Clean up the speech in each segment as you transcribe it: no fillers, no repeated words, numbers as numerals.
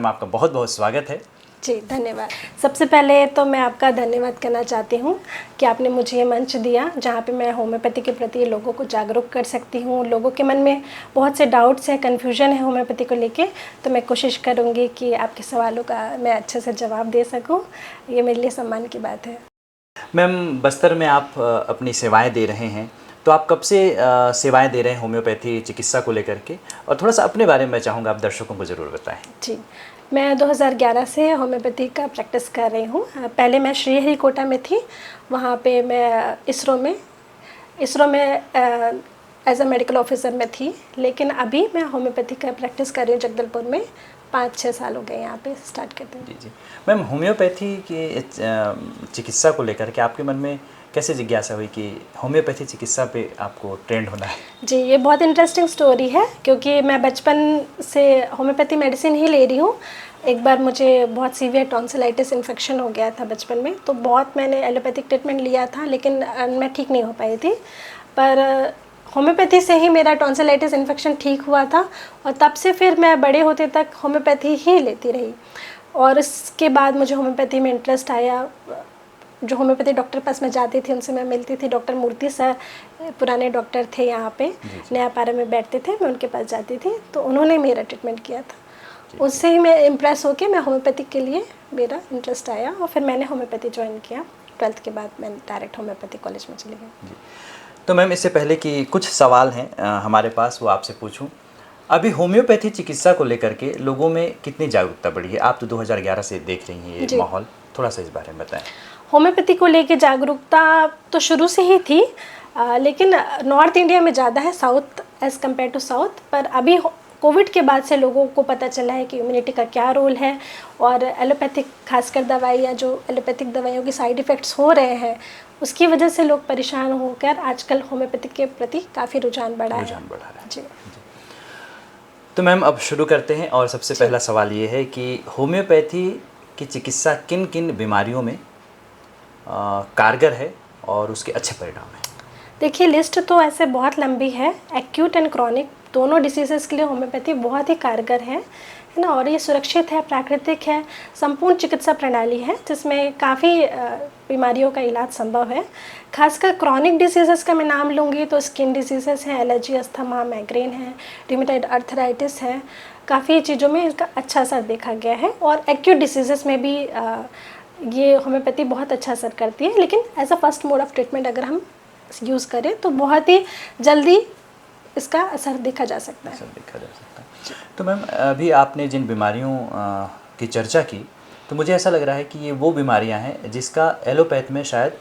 Ma'am आपका बहुत बहुत स्वागत है। जी धन्यवाद। सबसे पहले तो मैं आपका धन्यवाद करना चाहती हूँ कि आपने मुझे ये मंच दिया जहाँ पे मैं होम्योपैथी के प्रति लोगों को जागरूक कर सकती हूँ। लोगों के मन में बहुत से डाउट्स है, कन्फ्यूजन है होम्योपैथी को लेके, तो मैं कोशिश करूँगी कि आपके सवालों का मैं अच्छे से जवाब दे सकूँ। ये मेरे लिए सम्मान की बात है। मैम, बस्तर में आप अपनी सेवाएं दे रहे हैं, तो आप कब से सेवाएं दे रहे हैं होम्योपैथी चिकित्सा को लेकर के, और थोड़ा सा अपने बारे में चाहूँगा आप दर्शकों को ज़रूर बताएं। जी, मैं 2011 से होम्योपैथी का प्रैक्टिस कर रही हूँ। पहले मैं श्रीहरिकोटा में थी, वहाँ पे मैं इसरो में एज अ मेडिकल ऑफिसर में थी, लेकिन अभी मैं होम्योपैथी का प्रैक्टिस कर रही हूँ जगदलपुर में। 5-6 साल हो गए यहाँ पे स्टार्ट करते हैं। जी जी मैम, होम्योपैथी की चिकित्सा को लेकर के आपके मन में कैसे जिज्ञासा हुई कि होम्योपैथी चिकित्सा पे आपको ट्रेंड होना है? जी, ये बहुत इंटरेस्टिंग स्टोरी है, क्योंकि मैं बचपन से होम्योपैथी मेडिसिन ही ले रही हूँ। एक बार मुझे बहुत सीवियर टॉन्सिलाइटिस इन्फेक्शन हो गया था बचपन में, तो बहुत मैंने एलोपैथिक ट्रीटमेंट लिया था, लेकिन मैं ठीक नहीं हो पाई थी। पर होम्योपैथी से ही मेरा टॉन्सिलाइटिस इन्फेक्शन ठीक हुआ था, और तब से फिर मैं बड़े होते तक होम्योपैथी ही लेती रही। और इसके बाद मुझे होम्योपैथी में इंटरेस्ट आया। जो होम्योपैथी डॉक्टर पास मैं जाती थी, उनसे मैं मिलती थी। डॉक्टर मूर्ति सर पुराने डॉक्टर थे यहाँ पे, नया पारा में बैठते थे, मैं उनके पास जाती थी, तो उन्होंने मेरा ट्रीटमेंट किया था। उससे ही मैं इम्प्रेस होकर मैं होम्योपैथी के लिए मेरा इंटरेस्ट आया, और फिर मैंने होम्योपैथी ज्वाइन किया। 12th के बाद मैं डायरेक्ट होम्योपैथी कॉलेज में चली गई। तो मैम, इससे पहले कि कुछ सवाल हैं हमारे पास, वो आपसे पूछूं। अभी होम्योपैथी चिकित्सा को लेकर के लोगों में कितनी जागरूकता बढ़ी है? आप तो 2011 से देख रही हैं ये माहौल, थोड़ा सा इस बारे में बताएं। होम्योपैथी को लेके जागरूकता तो शुरू से ही थी, लेकिन नॉर्थ इंडिया में ज़्यादा है, south as compare to south. पर अभी कोविड के बाद से लोगों को पता चला है कि इम्यूनिटी का क्या रोल है, और एलोपैथिक खासकर दवाइयाँ, जो एलोपैथिक दवाइयों के साइड इफ़ेक्ट्स हो रहे हैं, उसकी वजह से लोग परेशान होकर आजकल होम्योपैथी के प्रति काफ़ी रुझान बढ़ा है। जी। तो मैम, अब शुरू करते हैं, और सबसे पहला सवाल ये है कि होम्योपैथी की चिकित्सा किन किन बीमारियों में कारगर है और उसके अच्छे परिणाम हैं? देखिए, लिस्ट तो ऐसे बहुत लंबी है। एक्यूट एंड क्रॉनिक दोनों डिसीज़ेस के लिए होम्योपैथी बहुत ही कारगर है ना, और ये सुरक्षित है, प्राकृतिक है, संपूर्ण चिकित्सा प्रणाली है, जिसमें काफ़ी बीमारियों का इलाज संभव है। खासकर क्रॉनिक डिसीज़ेस का मैं नाम लूँगी तो स्किन डिसीज़ेस हैं, एलर्जी, अस्थमा, माइग्रेन है, रिमेटॉइड आर्थराइटिस है। काफ़ी चीज़ों में इसका अच्छा असर देखा गया है, और एक्यूट डिसीज़ेस में भी ये होम्योपैथी बहुत अच्छा असर करती है। लेकिन as a first mode of treatment अगर हम यूज़ करें तो बहुत ही जल्दी इसका असर देखा जा सकता है। तो मैम, अभी आपने जिन बीमारियों की चर्चा की, तो मुझे ऐसा लग रहा है कि ये वो बीमारियां हैं जिसका एलोपैथ में शायद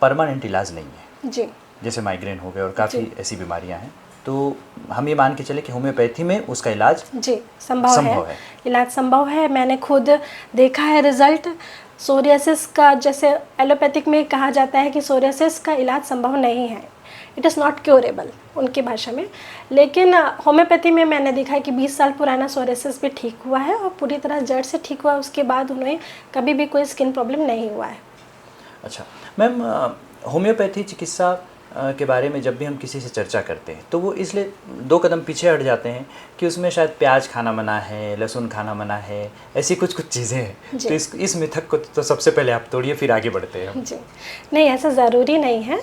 परमानेंट इलाज नहीं है। जी। जैसे माइग्रेन हो गए और काफ़ी ऐसी बीमारियां हैं, तो हम ये मान के चले कि होम्योपैथी में उसका इलाज जी संभव है। इलाज संभव है। मैंने खुद देखा है रिजल्ट। सोरियासिस का, जैसे एलोपैथिक में कहा जाता है कि सोरियासिस का इलाज संभव नहीं है, इट इज़ नॉट क्योरेबल उनकी भाषा में, लेकिन होम्योपैथी में मैंने देखा है कि 20 साल पुराना सोरियासिस भी ठीक हुआ है, और पूरी तरह जड़ से ठीक हुआ। उसके बाद उन्हें कभी भी कोई स्किन प्रॉब्लम नहीं हुआ है। अच्छा मैम, होम्योपैथी चिकित्सा के बारे में जब भी हम किसी से चर्चा करते हैं तो वो इसलिए 2 कदम पीछे हट जाते हैं कि उसमें शायद प्याज खाना मना है, लहसुन खाना मना है, ऐसी कुछ चीज़ें हैं। तो इस मिथक को तो सबसे पहले आप तोड़िए, फिर आगे बढ़ते हैं। जी नहीं, ऐसा ज़रूरी नहीं है।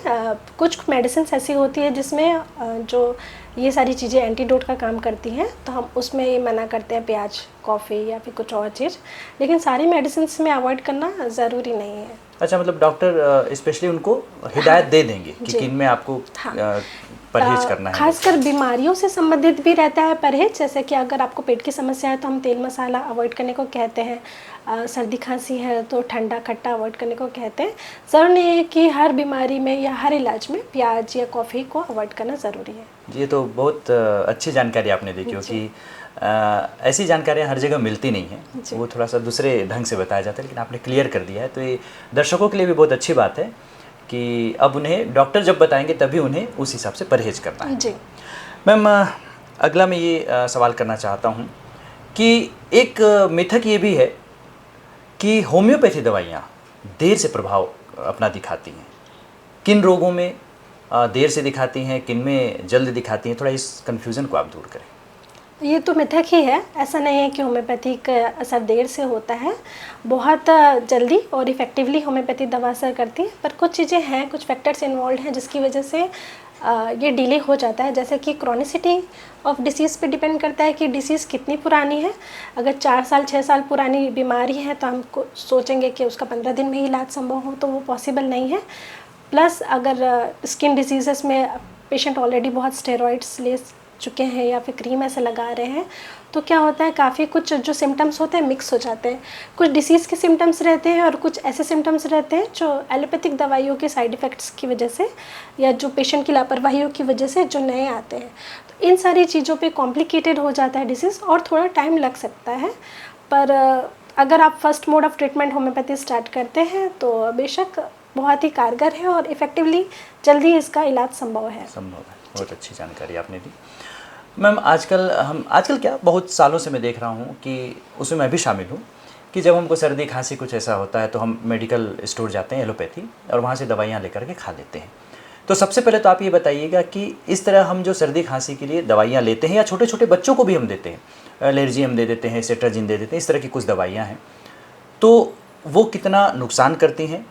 कुछ मेडिसिन ऐसी होती है जिसमें जो ये सारी चीज़ें एंटीडोट का काम करती हैं, तो हम उसमें ये मना करते हैं, प्याज, कॉफ़ी या फिर कुछ और चीज़। लेकिन सारी मेडिसिन में अवॉइड करना ज़रूरी नहीं है। अच्छा, मतलब डॉक्टर स्पेशली उनको हिदायत दे देंगे कि किन में आपको परहेज करना है। खासकर बीमारियों से संबंधित भी रहता है परहेज, जैसे कि अगर आपको पेट की समस्या है तो हम तेल मसाला अवॉइड करने को कहते हैं। सर्दी खांसी है तो ठंडा खट्टा अवॉइड करने को कहते हैं। ज़रूर नहीं है कि हर बीमारी में या हर इलाज में प्याज या कॉफ़ी को अवॉइड करना ज़रूरी है। ये तो बहुत अच्छी जानकारी आपने दी, क्योंकि ऐसी जानकारियाँ हर जगह मिलती नहीं हैं, वो थोड़ा सा दूसरे ढंग से बताया जाता है, लेकिन आपने क्लियर कर दिया है। तो ये दर्शकों के लिए भी बहुत अच्छी बात है कि अब उन्हें डॉक्टर जब बताएंगे तभी उन्हें उस हिसाब से परहेज करना है। जी मैम, अगला मैं ये सवाल करना चाहता हूँ कि एक मिथक ये भी है कि होम्योपैथी दवाइयाँ देर से प्रभाव अपना दिखाती हैं। किन रोगों में देर से दिखाती हैं, किन में जल्द दिखाती हैं? थोड़ा इस कन्फ्यूज़न को आप दूर करें। ये तो मिथक ही है, ऐसा नहीं है कि होम्योपैथी का असर देर से होता है, बहुत जल्दी और इफ़ेक्टिवली होम्योपैथी दवा असर करती है। पर कुछ चीज़ें हैं, कुछ फैक्टर्स इन्वॉल्व हैं जिसकी वजह से ये डिले हो जाता है। जैसे कि क्रॉनिसिटी ऑफ डिसीज़ पे डिपेंड करता है कि डिसीज़ कितनी पुरानी है। अगर 4 साल 6 साल पुरानी बीमारी है तो हम सोचेंगे कि उसका 15 दिन में ही इलाज संभव हो, तो वो पॉसिबल नहीं है। प्लस अगर स्किन डिसीज़ेस में पेशेंट ऑलरेडी बहुत स्टेरॉइड्स ले चुके हैं या फिर क्रीम ऐसे लगा रहे हैं, तो क्या होता है काफ़ी कुछ जो सिम्टम्स होते हैं मिक्स हो जाते हैं। कुछ डिसीज़ के सिम्टम्स रहते हैं और कुछ ऐसे सिम्टम्स रहते हैं जो एलोपैथिक दवाइयों के साइड इफ़ेक्ट्स की वजह से या जो पेशेंट की लापरवाहियों की वजह से जो नए आते हैं। तो इन सारी चीज़ों पे कॉम्प्लिकेटेड हो जाता है डिसीज़ और थोड़ा टाइम लग सकता है। पर अगर आप first mode of treatment homeopathy start करते हैं तो बेशक बहुत ही कारगर है और इफ़ेक्टिवली जल्दी इसका इलाज संभव है। बहुत अच्छी जानकारी आपने दी मैम। आजकल क्या बहुत सालों से मैं देख रहा हूँ कि उसमें मैं भी शामिल हूँ कि जब हमको सर्दी खांसी कुछ ऐसा होता है तो हम मेडिकल स्टोर जाते हैं एलोपैथी और वहाँ से दवाइयाँ लेकर के खा लेते हैं। तो सबसे पहले तो आप ये बताइएगा कि इस तरह हम जो सर्दी खांसी के लिए दवाइयाँ लेते हैं या छोटे छोटे बच्चों को भी हम देते हैं, एलर्जी हम दे देते हैं, सेट्राजिन दे देते हैं, इस तरह की कुछ दवाइयाँ हैं, तो वो कितना नुकसान करती हैं?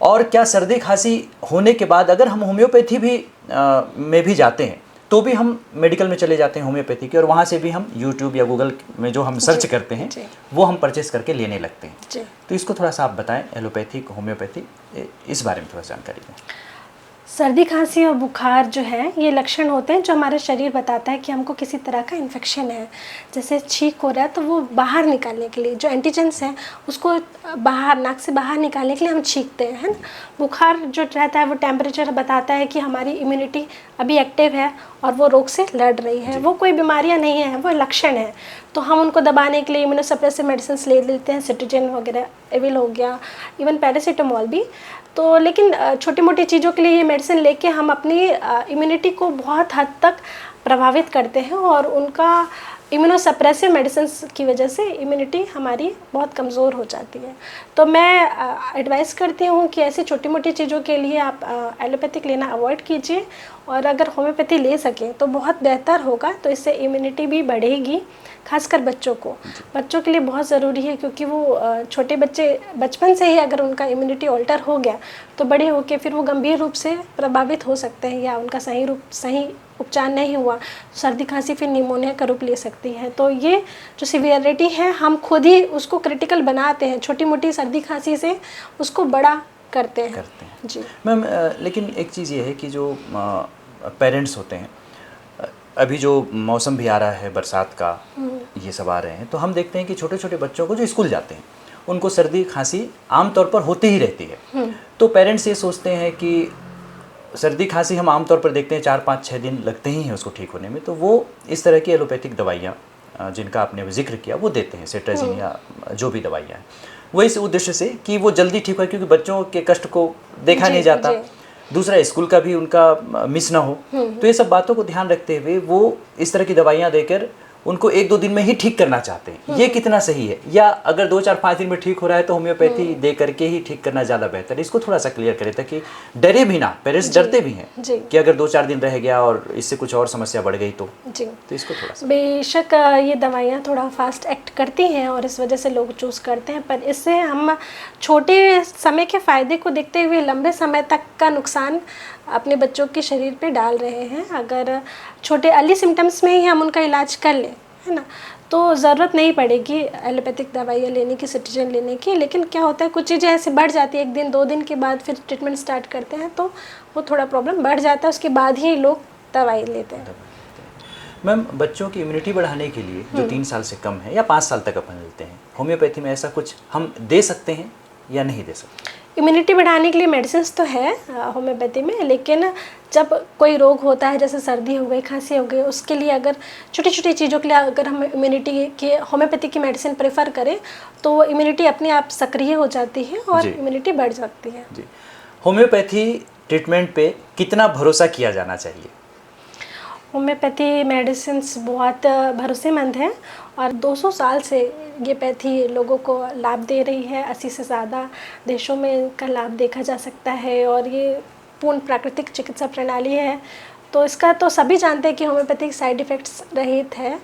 और क्या सर्दी खांसी होने के बाद अगर हम होम्योपैथी में भी जाते हैं तो भी हम मेडिकल में चले जाते हैं होम्योपैथी के, और वहाँ से भी हम यूट्यूब या गूगल में जो हम सर्च करते हैं वो हम परचेस करके लेने लगते हैं। तो इसको थोड़ा सा आप बताएं, एलोपैथिक होम्योपैथी, इस बारे में थोड़ा जानकारी दें। सर्दी खांसी और बुखार जो है ये लक्षण होते हैं जो हमारा शरीर बताता है कि हमको किसी तरह का इन्फेक्शन है। जैसे छींक हो रहा है तो वो बाहर निकालने के लिए जो एंटीजेंस हैं उसको बाहर, नाक से बाहर निकालने के लिए हम छींकते हैं, है ना। बुखार जो रहता है वो टेम्परेचर बताता है कि हमारी इम्यूनिटी अभी एक्टिव है और वो रोग से लड़ रही है। वो कोई बीमारियाँ नहीं है, वो लक्षण है। तो हम उनको दबाने के लिए इम्यूनोसप्रेसिव मेडिसिन ले लेते हैं, सिट्राजिन वगैरह, एविल हो गया, इवन पैरासीटामोल भी। तो लेकिन छोटी मोटी चीज़ों के लिए ये मेडिसिन लेके हम अपनी इम्यूनिटी को बहुत हद तक प्रभावित करते हैं और उनका इम्यूनोसप्रेसिव मेडिसिन की वजह से इम्यूनिटी हमारी बहुत कमज़ोर हो जाती है। तो मैं एडवाइस करती हूँ कि ऐसी छोटी मोटी चीज़ों के लिए आप एलोपैथिक लेना अवॉइड कीजिए और अगर होम्योपैथी ले सकें तो बहुत बेहतर होगा। तो इससे इम्यूनिटी भी बढ़ेगी, खासकर बच्चों के लिए बहुत ज़रूरी है, क्योंकि वो छोटे बच्चे बचपन से ही अगर उनका इम्यूनिटी ऑल्टर हो गया तो बड़े होकर फिर वो गंभीर रूप से प्रभावित हो सकते हैं या उनका सही उपचार नहीं हुआ सर्दी खांसी फिर निमोनिया का रूप ले सकती है। तो ये जो सीवियरिटी है हम खुद ही उसको क्रिटिकल बनाते हैं, छोटी मोटी सर्दी खांसी से उसको बड़ा करते हैं। जी मैम, लेकिन एक चीज़ ये है कि जो पेरेंट्स होते हैं, अभी जो मौसम भी आ रहा है बरसात का, ये सब आ रहे हैं, तो हम देखते हैं कि छोटे छोटे बच्चों को जो स्कूल जाते हैं उनको सर्दी खांसी आमतौर पर होती ही रहती है। तो पेरेंट्स ये सोचते हैं कि सर्दी खांसी हम आमतौर पर देखते हैं 4-5-6 दिन लगते ही हैं उसको ठीक होने में, तो वो इस तरह की एलोपैथिक दवाइयाँ जिनका आपने जिक्र किया वो देते हैं, सेट्राजिन या जो भी दवाइयाँ हैं, वो इस उद्देश्य से कि वो जल्दी ठीक हो, क्योंकि बच्चों के कष्ट को देखा नहीं जाता, दूसरा स्कूल का भी उनका मिस ना हो। तो ये सब बातों को ध्यान रखते हुए वो इस तरह की दवाइयाँ देकर उनको 1-2 दिन में ही ठीक करना चाहते हैं। ये कितना सही है? या अगर 2-4-5 दिन में ठीक हो रहा है तो होम्योपैथी दे करके ही ठीक करना ज़्यादा बेहतर है? इसको थोड़ा सा क्लियर करें ताकि डरे भी ना, पेरेंट्स डरते भी हैं कि अगर 2-4 दिन रह गया और इससे कुछ और समस्या बढ़ गई तो इसको थोड़ा सा। बेशक ये दवाइयाँ थोड़ा फास्ट एक्ट करती हैं और इस वजह से लोग चूज़ करते हैं, पर इससे हम छोटे समय के फ़ायदे को देखते हुए लंबे समय तक का नुकसान अपने बच्चों के शरीर पे डाल रहे हैं। अगर छोटे अर्ली सिम्टम्स में ही हम उनका इलाज कर लें, है ना, तो ज़रूरत नहीं पड़ेगी एलोपैथिक दवाइयाँ लेने की, सिट्राजिन लेने की। लेकिन क्या होता है कुछ चीज़ें ऐसे बढ़ जाती है, 1-2 दिन के बाद फिर ट्रीटमेंट स्टार्ट करते हैं तो वो थोड़ा प्रॉब्लम बढ़ जाता है, उसके बाद ही लोग दवाई लेते हैं। मैम, बच्चों की इम्यूनिटी बढ़ाने के लिए जो 3 साल से कम है या 5 साल तक अपन लेते हैं, होम्योपैथी में ऐसा कुछ हम दे सकते हैं या नहीं दे सकते? इम्यूनिटी बढ़ाने के लिए मेडिसिन तो है होम्योपैथी में, लेकिन जब कोई रोग होता है जैसे सर्दी हो गई, खांसी हो गई, उसके लिए अगर छोटी छोटी चीज़ों के लिए अगर हम इम्यूनिटी के होम्योपैथी की मेडिसिन प्रेफर करें तो इम्यूनिटी अपने आप सक्रिय हो जाती है और इम्यूनिटी बढ़ जाती है। जी, होम्योपैथी ट्रीटमेंट पे कितना भरोसा किया जाना चाहिए? होम्योपैथी मेडिसिन बहुत भरोसेमंद है और 200 साल से ये पैथी लोगों को लाभ दे रही है। 80 से ज़्यादा देशों में इनका लाभ देखा जा सकता है और ये पूर्ण प्राकृतिक चिकित्सा प्रणाली है। तो इसका तो सभी जानते हैं कि होम्योपैथिक साइड इफ़ेक्ट्स रहित है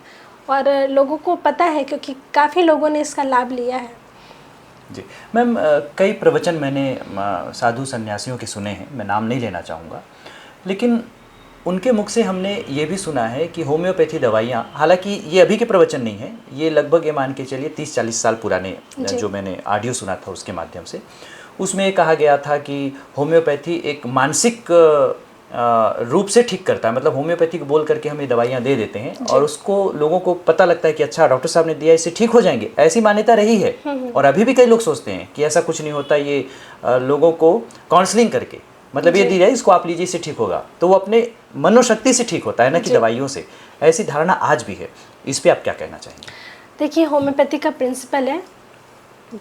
और लोगों को पता है क्योंकि काफ़ी लोगों ने इसका लाभ लिया है। जी मैम, कई प्रवचन मैंने साधु सन्यासियों के सुने हैं, मैं नाम नहीं लेना चाहूँगा, लेकिन उनके मुख से हमने ये भी सुना है कि होम्योपैथी दवाइयाँ, हालांकि ये अभी के प्रवचन नहीं है, ये लगभग ये मान के चलिए 30-40 साल पुराने जो मैंने ऑडियो सुना था उसके माध्यम से, उसमें ये कहा गया था कि होम्योपैथी एक मानसिक रूप से ठीक करता है। मतलब होम्योपैथी को बोल करके हम ये दवाइयाँ दे देते हैं और उसको लोगों को पता लगता है कि अच्छा डॉक्टर साहब ने दिया, इससे ठीक हो जाएंगे, ऐसी मान्यता रही है। और अभी भी कई लोग सोचते हैं कि ऐसा कुछ नहीं होता, ये लोगों को काउंसलिंग करके, मतलब ये दी जाए, इसको आप लीजिए, इससे ठीक होगा, तो वो अपने मनोशक्ति से ठीक होता है, ना कि दवाइयों से। ऐसी धारणा आज भी है, इस पर आप क्या कहना चाहेंगे? देखिए, होम्योपैथी का प्रिंसिपल है,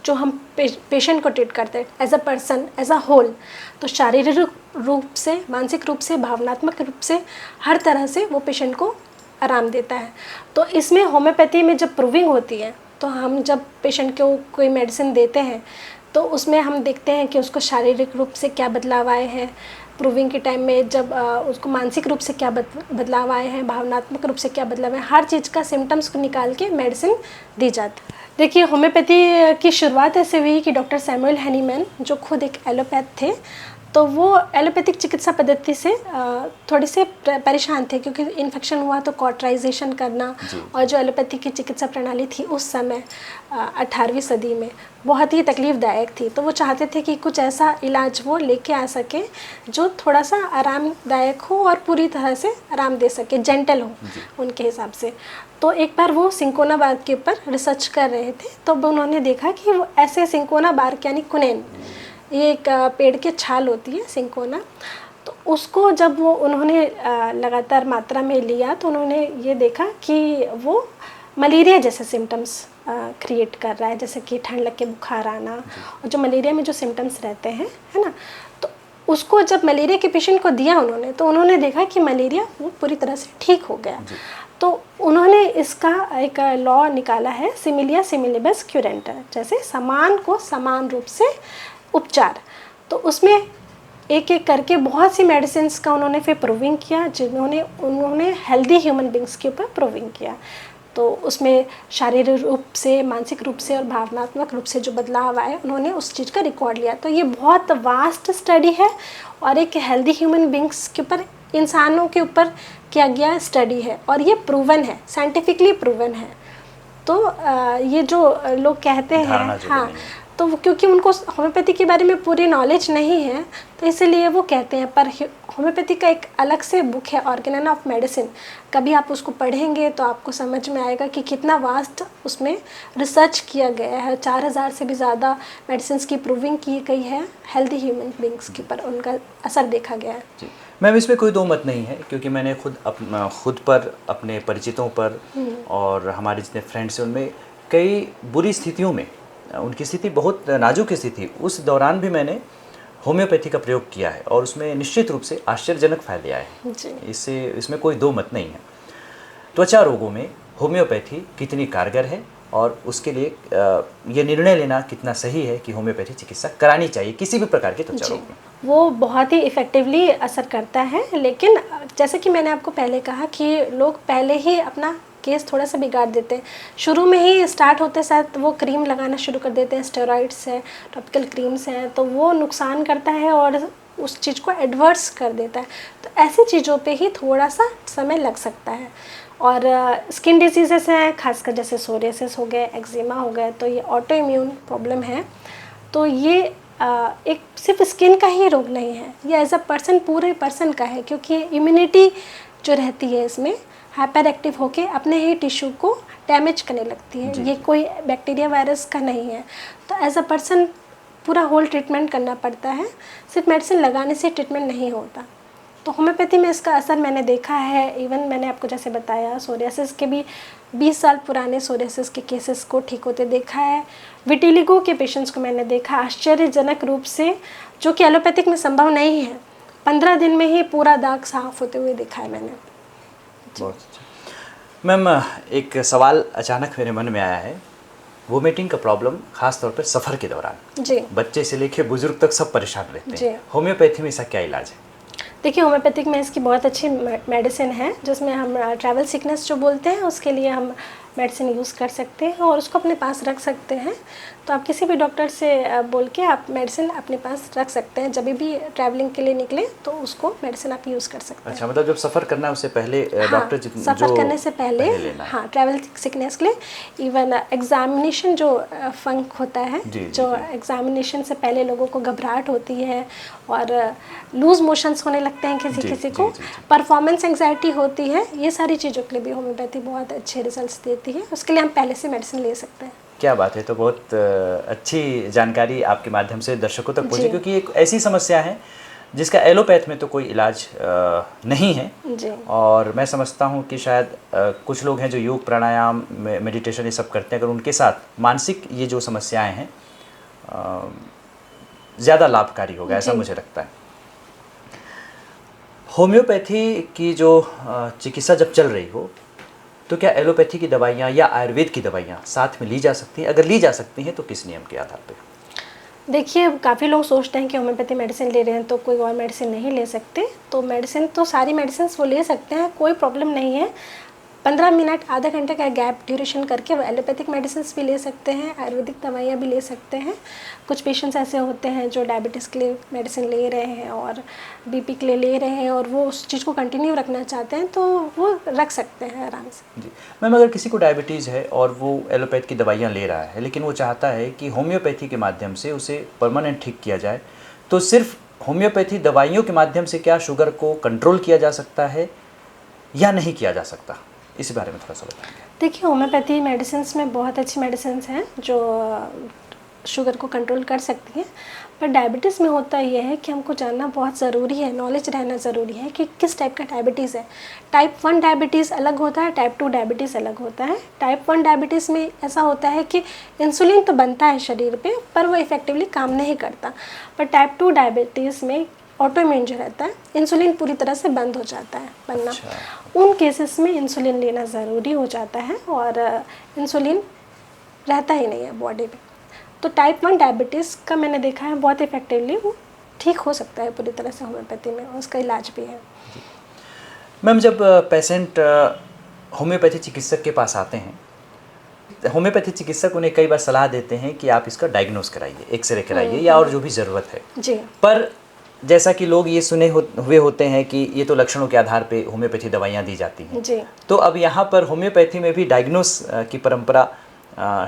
जो हम पेशेंट को ट्रीट करते हैं as a person, as a whole, तो शारीरिक रूप से, मानसिक रूप से, भावनात्मक रूप से, हर तरह से वो पेशेंट को आराम देता है। तो इसमें होम्योपैथी में जब प्रूविंग होती है, तो हम जब पेशेंट को कोई मेडिसिन देते हैं तो उसमें हम देखते हैं कि उसको शारीरिक रूप से क्या बदलाव आए हैं, प्रूविंग के टाइम में जब उसको मानसिक रूप से क्या बदलाव आए हैं, भावनात्मक रूप से क्या बदलाव है, हर चीज़ का सिम्टम्स को निकाल के मेडिसिन दी जाती है। देखिए, होम्योपैथी की शुरुआत ऐसे हुई कि डॉक्टर सैमुअल हैनीमैन, जो खुद एक एलोपैथ थे, तो वो एलोपैथिक चिकित्सा पद्धति से थोड़े से परेशान थे, क्योंकि इन्फेक्शन हुआ तो कॉटराइजेशन करना, और जो एलोपैथी की चिकित्सा प्रणाली थी उस समय 18वीं सदी में बहुत ही तकलीफ़दायक थी। तो वो चाहते थे कि कुछ ऐसा इलाज वो लेके आ सके जो थोड़ा सा आरामदायक हो और पूरी तरह से आराम दे सके, जेंटल हो उनके हिसाब से। तो एक बार वो सिंकोना बार्क के ऊपर रिसर्च कर रहे थे, तो उन्होंने देखा कि वो ऐसे सिंकोना बार्क यानी कुनेन, ये एक पेड़ की छाल होती है सिंकोना, तो उसको जब वो उन्होंने लगातार मात्रा में लिया तो उन्होंने ये देखा कि वो मलेरिया जैसे सिम्टम्स क्रिएट कर रहा है, जैसे कि ठंड लग के बुखार आना, और जो मलेरिया में जो सिम्टम्स रहते हैं, है ना, तो उसको जब मलेरिया के पेशेंट को दिया उन्होंने, तो उन्होंने देखा कि मलेरिया वो पूरी तरह से ठीक हो गया। तो उन्होंने इसका एक लॉ निकाला है, सिमिलिया सिमिलिबस क्यूरेंटर, जैसे समान को समान रूप से उपचार। तो उसमें एक एक करके बहुत सी मेडिसिन्स का उन्होंने फिर प्रूविंग किया, उन्होंने हेल्दी ह्यूमन बींग्स के ऊपर प्रूविंग किया। तो उसमें शारीरिक रूप से, मानसिक रूप से और भावनात्मक रूप से जो बदलाव आए, उन्होंने उस चीज़ का रिकॉर्ड लिया। तो ये बहुत वास्ट स्टडी है और एक हेल्दी ह्यूमन बींग्स के ऊपर, इंसानों के ऊपर किया गया स्टडी है, और ये प्रूवन है, साइंटिफिकली प्रूवन है। तो ये जो लोग कहते हैं, हाँ, तो क्योंकि उनको होम्योपैथी के बारे में पूरी नॉलेज नहीं है, तो इसलिए वो कहते हैं। पर होम्योपैथी का एक अलग से बुक है, ऑर्गेनन ऑफ मेडिसिन, कभी आप उसको पढ़ेंगे तो आपको समझ में आएगा कि कितना वास्ट उसमें रिसर्च किया गया है। 4000 से भी ज़्यादा मेडिसिन की प्रूविंग की गई है, हेल्दी ह्यूमन बींग्स के ऊपर उनका असर देखा गया है। जी मैम, इसमें कोई दो मत नहीं है, क्योंकि मैंने खुद पर, अपने परिचितों पर और हमारे जितने फ्रेंड्स हैं उनमें कई बुरी स्थितियों में, उनकी स्थिति बहुत नाजुक स्थिति, उस दौरान भी मैंने होम्योपैथी का प्रयोग किया है और उसमें निश्चित रूप से आश्चर्यजनक फायदे आए हैं। इसमें कोई दो मत नहीं है। त्वचा रोगों में होम्योपैथी कितनी कारगर है और उसके लिए ये निर्णय लेना कितना सही है कि होम्योपैथी चिकित्सा करानी चाहिए किसी भी प्रकार के त्वचा रोग में? वो बहुत ही इफ़ेक्टिवली असर करता है, लेकिन जैसे कि मैंने आपको पहले कहा कि लोग पहले ही अपना केस थोड़ा सा बिगाड़ देते हैं। शुरू में ही स्टार्ट होते साथ वो क्रीम लगाना शुरू कर देते हैं, स्टेरॉइड्स है, टॉपिकल क्रीम्स हैं, तो वो नुकसान करता है और उस चीज़ को एडवर्स कर देता है। तो ऐसी चीज़ों पे ही थोड़ा सा समय लग सकता है। और स्किन डिजीज़ेस हैं, खासकर जैसे सोरियासिस हो गए, एक्जिमा हो गए, तो ये ऑटो इम्यून प्रॉब्लम है। तो ये एक सिर्फ स्किन का ही रोग नहीं है, ये एज अ पर्सन, पूरे पर्सन का है, क्योंकि इम्यूनिटी जो रहती है इसमें हाइपर एक्टिव होके अपने ही टिश्यू को डैमेज करने लगती है। ये कोई बैक्टीरिया वायरस का नहीं है। तो एज अ पर्सन पूरा होल ट्रीटमेंट करना पड़ता है, सिर्फ मेडिसिन लगाने से ट्रीटमेंट नहीं होता। तो होम्योपैथी में इसका असर मैंने देखा है। इवन मैंने आपको जैसे बताया, सोरियासिस के भी 20 साल पुराने सोरियासिस के केसेस को ठीक होते देखा है। विटिलिगो के पेशेंट्स को मैंने देखा आश्चर्यजनक रूप से, जो कि एलोपैथिक में संभव नहीं है। 15 दिन में ही पूरा दाग साफ होते हुए देखा है मैंने। बहुत अच्छा मैम, एक सवाल अचानक मेरे मन में आया है। वोमिटिंग का प्रॉब्लम खास तौर पर सफ़र के दौरान, जी, बच्चे से लेकर बुजुर्ग तक सब परेशान रहते हैं। होम्योपैथी में इसका क्या इलाज है? देखिए होम्योपैथिक में इसकी बहुत अच्छी मेडिसिन है, जिसमें हम ट्रैवल सिकनेस जो बोलते हैं उसके लिए हम मेडिसिन यूज़ कर सकते हैं और उसको अपने पास रख सकते हैं। तो आप किसी भी डॉक्टर से बोल के आप मेडिसिन अपने पास रख सकते हैं, जब भी ट्रैवलिंग के लिए निकले तो उसको मेडिसिन आप यूज़ कर सकते हैं। अच्छा, मतलब जब सफ़र करना है उससे पहले डॉक्टर सफ़र करने से पहले हाँ, ट्रैवल सिकनेस के लिए इवन एग्जामिनेशन जो फंक होता है, जो एग्जामिनेशन से पहले लोगों को घबराहट होती है और लूज मोशंस होने लगते हैं किसी को, परफॉर्मेंस एंग्जाइटी होती है, ये सारी चीज़ों के लिए भी होम्योपैथी बहुत अच्छे रिजल्ट्स देती है। उसके लिए हम पहले से मेडिसिन ले सकते हैं। क्या बात है, तो बहुत अच्छी जानकारी आपके माध्यम से दर्शकों तक पहुंची, क्योंकि एक ऐसी समस्या है जिसका एलोपैथ में तो कोई इलाज नहीं है जी। और मैं समझता हूं कि शायद कुछ लोग हैं जो योग प्राणायाम मेडिटेशन ये सब करते हैं, अगर उनके साथ मानसिक ये जो समस्याएं हैं ज़्यादा लाभकारी होगा, ऐसा मुझे लगता है। होम्योपैथी की जो चिकित्सा जब चल रही हो तो क्या एलोपैथी की दवाइयाँ या आयुर्वेद की दवाइयाँ साथ में ली जा सकती हैं? अगर ली जा सकती हैं तो किस नियम के आधार पे? देखिए काफ़ी लोग सोचते हैं कि होम्योपैथी मेडिसिन ले रहे हैं तो कोई और मेडिसिन नहीं ले सकते। तो मेडिसिन तो सारी मेडिसिन वो ले सकते हैं, कोई प्रॉब्लम नहीं है। 15 मिनट आधा घंटे का गैप ड्यूरेशन करके वो एलोपैथिक मेडिसिन भी ले सकते हैं, आयुर्वेदिक दवाइयाँ भी ले सकते हैं। कुछ पेशेंट्स ऐसे होते हैं जो डायबिटीज़ के लिए मेडिसिन ले रहे हैं और बीपी के लिए ले रहे हैं और वो उस चीज़ को कंटिन्यू रखना चाहते हैं तो वो रख सकते हैं आराम से। जी मैम, अगर किसी को डायबिटीज़ है और वो एलोपैथ की दवाइयाँ ले रहा है लेकिन वो चाहता है कि होम्योपैथी के माध्यम से उसे परमानेंट ठीक किया जाए, तो सिर्फ होम्योपैथी दवाइयों के माध्यम से क्या शुगर को कंट्रोल किया जा सकता है या नहीं किया जा सकता? इसी बारे में थोड़ा सा बताएंगे। देखिए होम्योपैथी मेडिसिन में बहुत अच्छी मेडिसिन हैं जो शुगर को कंट्रोल कर सकती हैं, पर डायबिटीज़ में होता यह है कि हमको जानना बहुत ज़रूरी है, नॉलेज रहना ज़रूरी है कि किस टाइप का डायबिटीज़ है। टाइप 1 डायबिटीज़ अलग होता है, टाइप 2 डायबिटीज़ अलग होता है। टाइप 1 डायबिटीज़ में ऐसा होता है कि इंसुलिन तो बनता है शरीर पे पर वो इफ़ेक्टिवली काम नहीं करता। पर टाइप 2 डायबिटीज़ में ऑटोइम्यून जो रहता है, इंसुलिन पूरी तरह से बंद हो जाता है बनना। उन केसेस में इंसुलिन लेना ज़रूरी हो जाता है और इंसुलिन रहता ही नहीं है बॉडी में। तो टाइप 1 डायबिटीज़ का मैंने देखा है बहुत इफेक्टिवली वो ठीक हो सकता है पूरी तरह से होम्योपैथी में, उसका इलाज भी है। मैम, जब पेशेंट होम्योपैथी चिकित्सक के पास आते हैं, होम्योपैथी चिकित्सक उन्हें कई बार सलाह देते हैं कि आप इसका डायग्नोस कराइए, एक्सरे कराइए या और जो भी ज़रूरत है जी। पर जैसा कि लोग ये सुने हुए होते हैं कि ये तो लक्षणों के आधार पे होम्योपैथी दवाइयाँ दी जाती हैं जी। तो अब यहाँ पर होम्योपैथी में भी डायग्नोस की परंपरा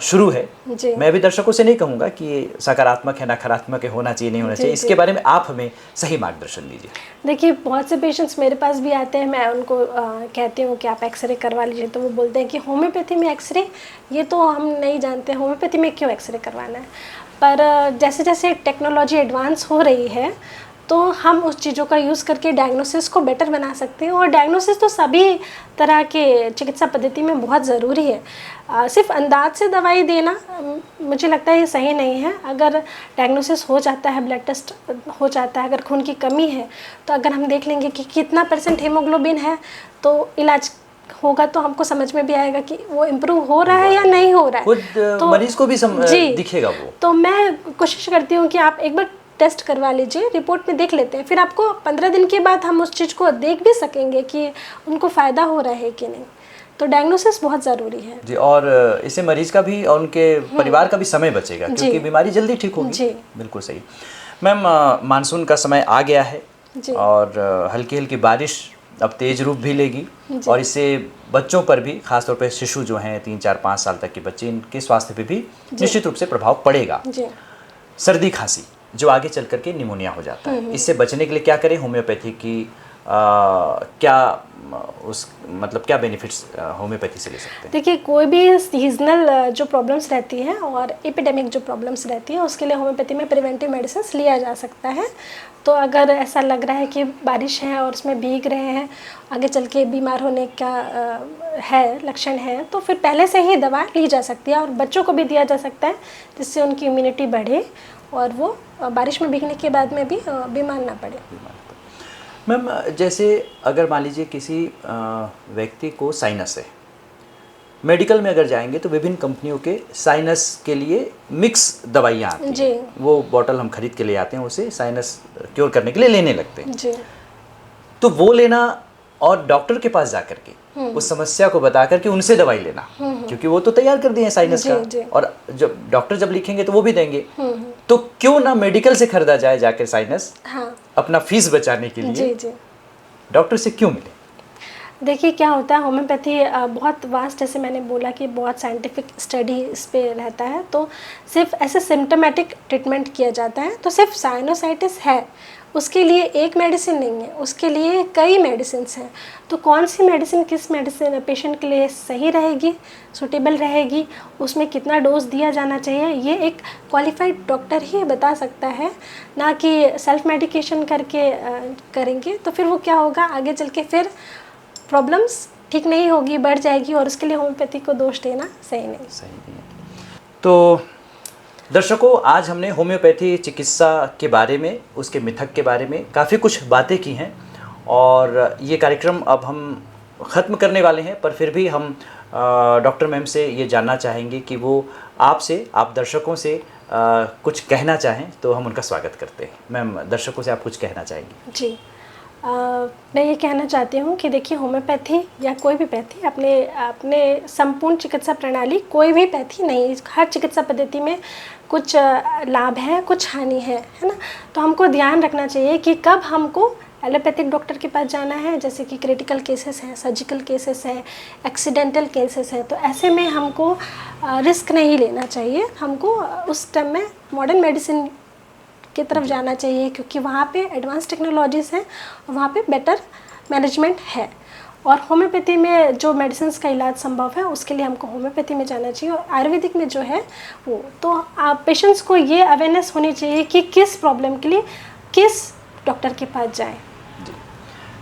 शुरू है जी। मैं भी दर्शकों से नहीं कहूँगा कि ये सकारात्मक है, नकारात्मक है, होना चाहिए, नहीं होना चाहिए, इसके बारे में आप हमें सही मार्गदर्शन दीजिए। देखिए बहुत से पेशेंट्स मेरे पास भी आते हैं, मैं उनको कहती हूँ कि आप एक्सरे करवा लीजिए, तो वो बोलते हैं कि होम्योपैथी में एक्सरे, ये तो हम नहीं जानते होम्योपैथी में क्यों एक्सरे करवाना है। पर जैसे जैसे टेक्नोलॉजी एडवांस हो रही है तो हम उस चीज़ों का यूज़ करके डायग्नोसिस को बेटर बना सकते हैं और डायग्नोसिस तो सभी तरह के चिकित्सा पद्धति में बहुत ज़रूरी है। सिर्फ अंदाज से दवाई देना मुझे लगता है ये सही नहीं है। अगर डायग्नोसिस हो जाता है, ब्लड टेस्ट हो जाता है, अगर खून की कमी है तो अगर हम देख लेंगे कि कितना % हीमोग्लोबिन है तो इलाज होगा तो हमको समझ में भी आएगा कि वो इम्प्रूव हो रहा है या नहीं हो रहा है, खुद तो मरीज को भी दिखेगा वो। तो मैं कोशिश करती हूँ कि आप एक बार टेस्ट करवा लीजिए, रिपोर्ट में देख लेते हैं, फिर आपको 15 दिन के बाद हम उस चीज़ को देख भी सकेंगे कि उनको फ़ायदा हो रहा है कि नहीं। तो डायग्नोसिस बहुत ज़रूरी है जी, और इससे मरीज का भी और उनके परिवार का भी समय बचेगा क्योंकि बीमारी जल्दी ठीक होगी जी। बिल्कुल सही। मैम, मानसून का समय आ गया है जी। और हल्की हल्की बारिश अब तेज रूप भी लेगी और इससे बच्चों पर भी, खासतौर पर शिशु जो हैं 3, 4, 5 साल तक के बच्चे, इनके स्वास्थ्य पे भी निश्चित रूप से प्रभाव पड़ेगा। सर्दी खांसी जो आगे चल करके निमोनिया हो जाता है, इससे बचने के लिए क्या करें? होम्योपैथी की क्या क्या बेनिफिट्स होम्योपैथी से ले सकते हैं? देखिए कोई भी सीजनल जो प्रॉब्लम्स रहती हैं और एपिडेमिक जो प्रॉब्लम्स रहती हैं उसके लिए होम्योपैथी में प्रिवेंटिव मेडिसिन लिया जा सकता है। तो अगर ऐसा लग रहा है कि बारिश है और उसमें भीग रहे हैं, आगे चल के बीमार होने का है लक्षण है, तो फिर पहले से ही दवा ली जा सकती है और बच्चों को भी दिया जा सकता है जिससे उनकी इम्यूनिटी बढ़े और वो बारिश में भीगने के बाद में भी बीमार ना पड़े। मैम, जैसे अगर मान लीजिए किसी व्यक्ति को साइनस है, मेडिकल में अगर जाएंगे तो विभिन्न कंपनियों के साइनस के लिए मिक्स दवाइयाँ आती हैं, वो बॉटल हम खरीद के ले आते हैं, उसे साइनस क्योर करने के लिए लेने लगते हैं जी। तो वो लेना और डॉक्टर के पास जा करके उस समस्या को बता करके उनसे दवाई लेना, क्योंकि वो तो तैयार कर दिए हैं साइनस का, और जब डॉक्टर जब लिखेंगे तो वो भी देंगे, तो क्यों ना मेडिकल से खरीदा जाए जाकर साइनस, अपना फीस बचाने के लिए डॉक्टर से क्यों मिले? देखिए क्या होता है, होम्योपैथी बहुत वास्ट, जैसे मैंने बोला कि बहुत साइंटिफिक स्टडी इस पे रहता है, तो सिर्फ ऐसे सिम्टोमेटिक ट्रीटमेंट किया जाता है। तो सिर्फ साइनोसाइटिस है उसके लिए एक मेडिसिन नहीं है, उसके लिए कई मेडिसिन हैं। तो कौन सी मेडिसिन किस मेडिसिन पेशेंट के लिए सही रहेगी, सूटेबल रहेगी, उसमें कितना डोज दिया जाना चाहिए, ये एक क्वालिफाइड डॉक्टर ही बता सकता है, ना कि सेल्फ मेडिकेशन करके करेंगे। तो फिर वो क्या होगा, आगे चल के फिर प्रॉब्लम्स ठीक नहीं होगी, बढ़ जाएगी, और उसके लिए होम्योपैथी को दोष देना सही नहीं। तो दर्शकों, आज हमने होम्योपैथी चिकित्सा के बारे में, उसके मिथक के बारे में काफ़ी कुछ बातें की हैं, और ये कार्यक्रम अब हम ख़त्म करने वाले हैं, पर फिर भी हम डॉक्टर मैम से ये जानना चाहेंगे कि वो आपसे, आप दर्शकों से कुछ कहना चाहें तो हम उनका स्वागत करते हैं। मैम, दर्शकों से आप कुछ कहना चाहेंगी? जी, मैं ये कहना चाहती हूँ कि देखिए, होम्योपैथी या कोई भी पैथी अपने संपूर्ण चिकित्सा प्रणाली, कोई भी पैथी नहीं, हर चिकित्सा पद्धति में कुछ लाभ है, कुछ हानि है ना। तो हमको ध्यान रखना चाहिए कि कब हमको एलोपैथिक डॉक्टर के पास जाना है, जैसे कि क्रिटिकल केसेस हैं, सर्जिकल केसेस हैं, एक्सीडेंटल केसेस हैं, तो ऐसे में हमको रिस्क नहीं लेना चाहिए। हमको उस टाइम में मॉडर्न मेडिसिन की तरफ जाना चाहिए, क्योंकि वहाँ पे एडवांस टेक्नोलॉजीज़ हैं और वहाँ पे बेटर मैनेजमेंट है। और होम्योपैथी में जो मेडिसिन का इलाज संभव है, उसके लिए हमको होम्योपैथी में जाना चाहिए। और आयुर्वेदिक में जो है वो, तो आप पेशेंट्स को ये अवेयरनेस होनी चाहिए कि किस प्रॉब्लम के लिए किस डॉक्टर के पास जाएं।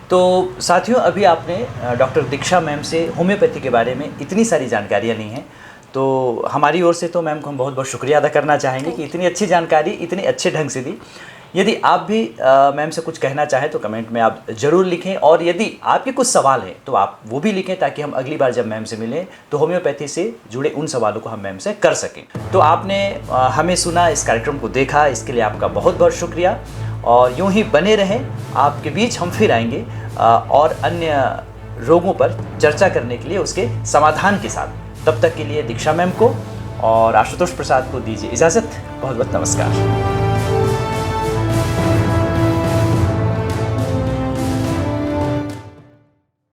तो साथियों, अभी आपने डॉक्टर दीक्षा मैम से होम्योपैथी के बारे में इतनी सारी जानकारियाँ ली हैं, तो हमारी ओर से तो मैम को हम बहुत बहुत शुक्रिया अदा करना चाहेंगे कि इतनी अच्छी जानकारी इतने अच्छे ढंग से दी। यदि आप भी मैम से कुछ कहना चाहें तो कमेंट में आप ज़रूर लिखें, और यदि आपके कुछ सवाल हैं तो आप वो भी लिखें, ताकि हम अगली बार जब मैम से मिलें तो होम्योपैथी से जुड़े उन सवालों को हम मैम से कर सकें। तो आपने हमें सुना, इस कार्यक्रम को देखा, इसके लिए आपका बहुत बहुत शुक्रिया, और यूँ ही बने रहें। आपके बीच हम फिर आएंगे और अन्य रोगों पर चर्चा करने के लिए, उसके समाधान के साथ। तब तक के लिए दीक्षा मैम को और आशुतोष प्रसाद को दीजिए इजाज़त। बहुत बहुत नमस्कार।